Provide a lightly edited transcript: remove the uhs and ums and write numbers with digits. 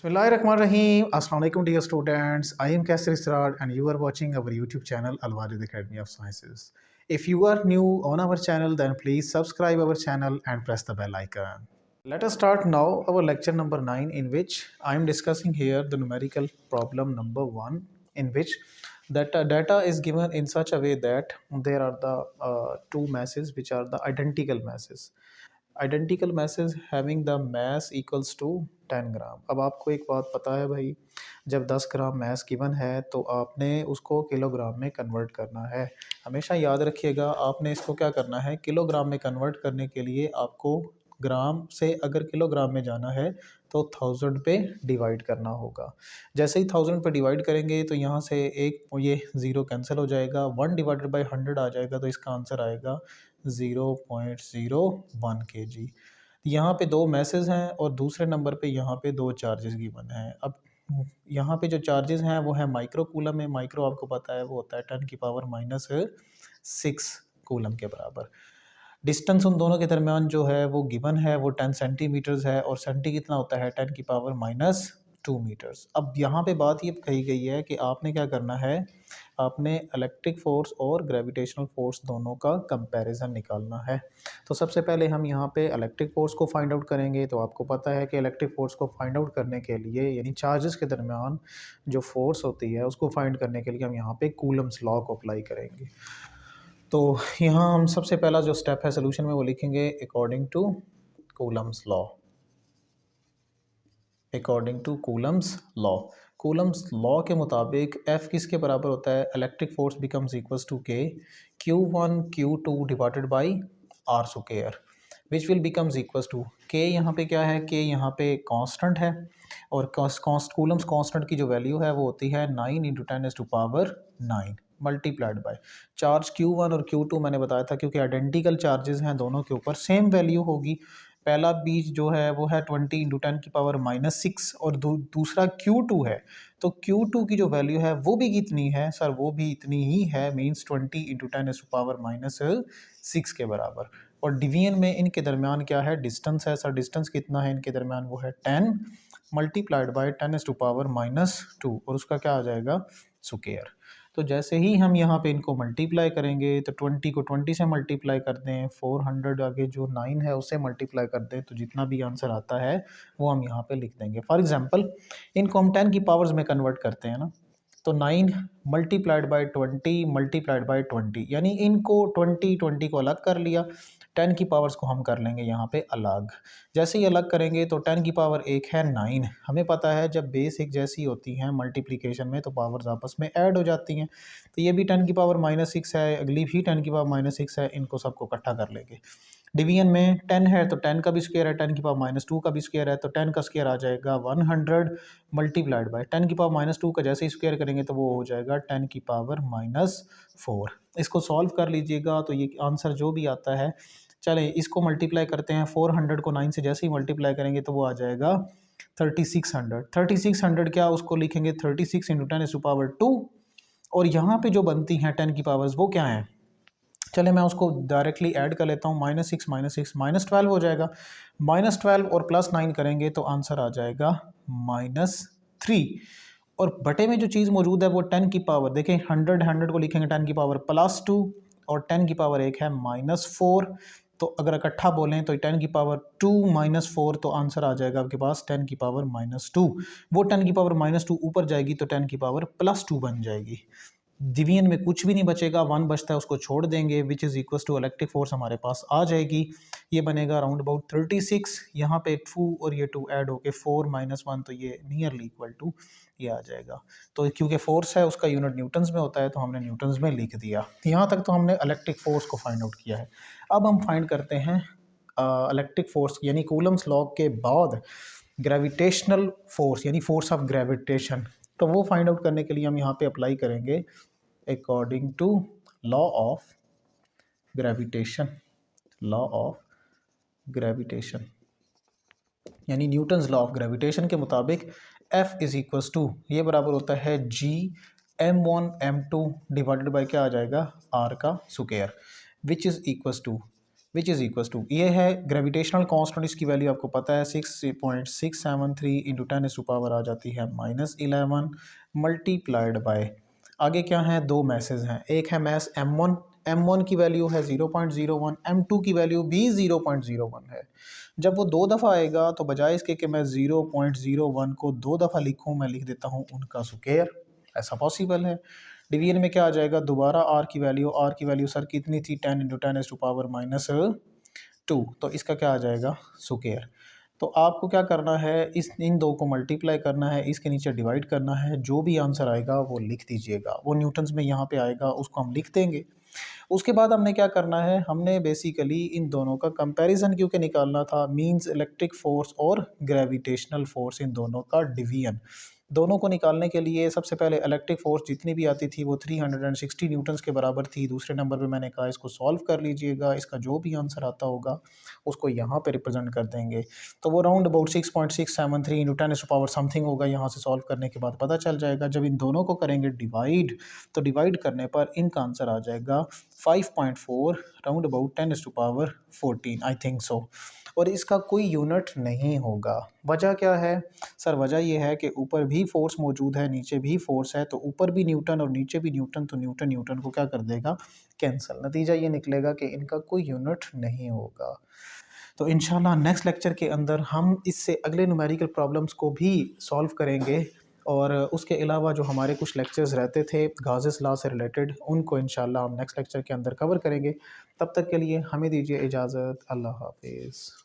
Bismillahirrahmanirrahim. Assalamu alaikum dear students. I am Kaisar Israr and you are watching our YouTube channel Al Wajid Academy of Sciences. If you are new on our channel then please subscribe our channel and press the bell icon. Let us start now our lecture number 9 in which I am discussing here the numerical problem number 1 in which that data is given in such a way that there are the two masses which are the identical masses. Identical masses having the mass equals to 10 gram. अब आपको एक बात पता है भाई, जब 10 ग्राम mess given है तो आपने उसको किलोग्राम में कन्वर्ट करना है। हमेशा याद रखिएगा, आपने इसको क्या करना है, किलोग्राम में कन्वर्ट करने के लिए आपको ग्राम से अगर किलोग्राम में जाना है तो 1000 पे डिवाइड करना होगा। जैसे ही 1000 पे डिवाइड करेंगे तो यहाँ से एक ये ज़ीरो कैंसिल हो जाएगा, 1 डिवाइडेड बाई 100 आ जाएगा, तो इसका आंसर आएगा 0.01 kg। यहाँ पे दो मैसेज हैं और दूसरे नंबर पे यहाँ पे दो चार्जेस गिवन हैं। अब यहाँ पे जो चार्जेस हैं वो है माइक्रो कूलम में। माइक्रो आपको पता है वो होता है 10⁻⁶ कूलम के बराबर। डिस्टेंस उन दोनों के दरमियान जो है वो गिवन है वो 10 सेंटीमीटर्स है और सेंटी कितना होता है 10⁻⁻2 मीटर्स। अब यहाँ पे बात ये कही गई है कि आपने क्या करना है, आपने इलेक्ट्रिक फोर्स और ग्रेविटेशनल फोर्स दोनों का कंपैरिजन निकालना है। तो सबसे पहले हम यहाँ पे इलेक्ट्रिक फोर्स को फाइंड आउट करेंगे। तो आपको पता है कि इलेक्ट्रिक फोर्स को फाइंड आउट करने के लिए यानी चार्जेस के दरमियान जो फोर्स होती है उसको फाइंड करने के लिए हम यहाँ पे कूलम्स लॉ को अप्लाई करेंगे। तो यहाँ हम सबसे पहला जो स्टेप है सोल्यूशन में वो लिखेंगे according to Coulomb's law. According to Coulomb's law, Coulomb's law के मुताबिक F किसके बराबर होता है, electric force becomes equals to K Q1 Q2 divided by R square which will becomes equals to K। यहाँ पे क्या है, K यहाँ पे कांस्टेंट है और कूलम्स कांस्टेंट की जो वैल्यू है वो होती है 9 into 10⁻⁹ multiplied by charge Q1 और Q2 मैंने बताया था क्योंकि आइडेंटिकल चार्जेस हैं, दोनों के ऊपर सेम वैल्यू होगी। पहला बीज जो है वो है 20 इंटू 10⁻⁻6 और दूसरा Q2 है। तो Q2 की जो वैल्यू है वो भी कितनी है सर, वो भी इतनी ही है, मींस 20 इंटू 10⁻⁻6 के बराबर। और डिवीजन में इनके दरमियान क्या है, डिस्टेंस है। सर डिस्टेंस कितना है इनके दरमियान, वो है 10 मल्टीप्लाइड बाय 10⁻⁻2 और उसका क्या आ जाएगा स्क्वायर। तो जैसे ही हम यहाँ पे इनको मल्टीप्लाई करेंगे तो 20 को 20 से मल्टीप्लाई कर दें, 400 आगे जो 9 है उससे मल्टीप्लाई कर दें, तो जितना भी आंसर आता है वो हम यहाँ पे लिख देंगे। फॉर एग्जांपल इनको हम 10 की पावर्स में कन्वर्ट करते हैं ना, तो 9 मल्टीप्लाइड बाय 20 मल्टीप्लाइड बाय 20, यानी इनको 20 को अलग कर लिया, 10 की पावर्स को हम कर लेंगे यहाँ पे अलग। जैसे ही अलग करेंगे तो 10 की पावर एक है 9। हमें पता है जब बेस एक जैसी होती हैं मल्टीप्लिकेशन में तो पावर्स आपस में ऐड हो जाती हैं। तो ये भी 10⁻⁻6 है, अगली भी 10⁻⁻6 है, इनको सबको इकट्ठा कर लेंगे। डिवीजन में 10 है तो 10 का भी स्क्वायर है, 10⁻⁻2 का भी स्क्वायर है, तो 10 का स्क्वायर आ जाएगा 100 मल्टीप्लाइड बाय 10⁻⁻2 का जैसे ही स्क्वायर करेंगे तो वो हो जाएगा 10⁻⁻4। इसको सॉल्व कर लीजिएगा तो ये आंसर जो भी आता है, चलें इसको मल्टीप्लाई करते हैं। 400 को 9 से जैसे ही मल्टीप्लाई करेंगे तो वो आ जाएगा 3600। 3600 क्या, उसको लिखेंगे 36 इंटू 10⁻2 और यहाँ पे जो बनती हैं 10 की पावर्स वो क्या है, चले मैं उसको डायरेक्टली ऐड कर लेता हूँ। -6 -6 -12 हो जाएगा। -12 और +9 करेंगे तो आंसर आ जाएगा -3 और बटे में जो चीज़ मौजूद है वो 10 की पावर, देखें 100 को लिखेंगे 10 की पावर +2 और 10 की पावर एक है -4। तो अगर इकट्ठा बोलें तो 10 की पावर 2 -4, तो आंसर आ जाएगा आपके पास 10 की पावर -2। वो 10 की पावर -2 ऊपर जाएगी तो 10 की पावर +2 बन जाएगी। डिवीजन में कुछ भी नहीं बचेगा, 1 बचता है उसको छोड़ देंगे which is equal to electric force हमारे पास आ जाएगी। ये बनेगा अराउंड अबाउट 36। यहाँ पे 2 और ये 2 ऐड होके 4 -1, तो ये नियरली इक्वल टू ये आ जाएगा। तो क्योंकि फोर्स है उसका यूनिट न्यूटन्स में होता है तो हमने न्यूटन्स में लिख दिया। यहाँ तक तो हमने इलेक्ट्रिक फोर्स को फाइंड आउट किया है। अब हम फाइंड करते हैं इलेक्ट्रिक फोर्स यानी कूलम्स लॉ के बाद ग्रेविटेशनल फोर्स यानी फोर्स ऑफ ग्रेविटेशन। तो वो फाइंड आउट करने के लिए हम यहाँ पे अप्लाई करेंगे according to law of gravitation. Law of gravitation यानी न्यूटन्स लॉ ऑफ ग्रेविटेशन के मुताबिक F इज इक्वल्स टू ये बराबर होता है G m1 m2 divided by क्या आ जाएगा R का square which is equals to which is equal to, ये है ग्रेविटेशनल कांस्टेंट, इसकी वैल्यू आपको पता है 6.673 इंटू 10⁻⁻, आ जाती है -11 मल्टीप्लाइड बाय, आगे क्या है, दो मैसेज हैं, एक है मैस m1 की वैल्यू है 0.01, m2 की वैल्यू भी 0.01 है। जब वो दो दफ़ा आएगा तो बजाय इसके कि मैं 0.01 को दो दफ़ा लिखूँ, मैं लिख देता हूँ उनका स्क्वायर, ऐसा पॉसिबल है। डिवीजन में क्या आ जाएगा, दोबारा आर की वैल्यू सर कितनी थी, 10 इंटू 10⁻⁻², तो इसका क्या आ जाएगा, स्क्वायर। तो आपको क्या करना है, इन दो को मल्टीप्लाई करना है, इसके नीचे डिवाइड करना है, जो भी आंसर आएगा वो लिख दीजिएगा, वो न्यूटन्स में यहाँ पे आएगा, उसको हम लिख देंगे। उसके बाद हमने क्या करना है, हमने बेसिकली इन दोनों का कंपैरिजन क्योंकि निकालना था, मींस इलेक्ट्रिक फोर्स और ग्रेविटेशनल फोर्स, इन दोनों का डिवीजन। दोनों को निकालने के लिए सबसे पहले इलेक्ट्रिक फोर्स जितनी भी आती थी वो 360 न्यूटन्स के बराबर थी। दूसरे नंबर पे मैंने कहा इसको सॉल्व कर लीजिएगा, इसका जो भी आंसर आता होगा उसको यहाँ पे रिप्रेजेंट कर देंगे। तो वो राउंड अबाउट 6.673 इंटू 10 समथिंग होगा, यहाँ से सॉल्व करने के बाद पता चल जाएगा। जब इन दोनों को करेंगे डिवाइड, तो डिवाइड करने पर इनका आंसर आ जाएगा 5.4 round about 10⁻14 I think so. और इसका कोई यूनिट नहीं होगा। वजह क्या है सर, वजह ये है कि ऊपर भी फोर्स मौजूद है, नीचे भी फोर्स है, तो ऊपर भी न्यूटन और नीचे भी न्यूटन, तो न्यूटन न्यूटन को क्या कर देगा, कैंसिल। नतीजा ये निकलेगा कि इनका कोई यूनिट नहीं होगा। तो इंशाल्लाह नेक्स्ट लेक्चर के अंदर हम इससे अगले न्यूमेरिकल प्रॉब्लम्स को भी सॉल्व करेंगे, और उसके अलावा जो हमारे कुछ लेक्चर्स रहते थे गाउस लॉ से रिलेटेड, उनको इंशाल्लाह हम नेक्स्ट लेक्चर के अंदर कवर करेंगे। तब तक के लिए हमें दीजिए इजाज़त। अल्लाह हाफिज़।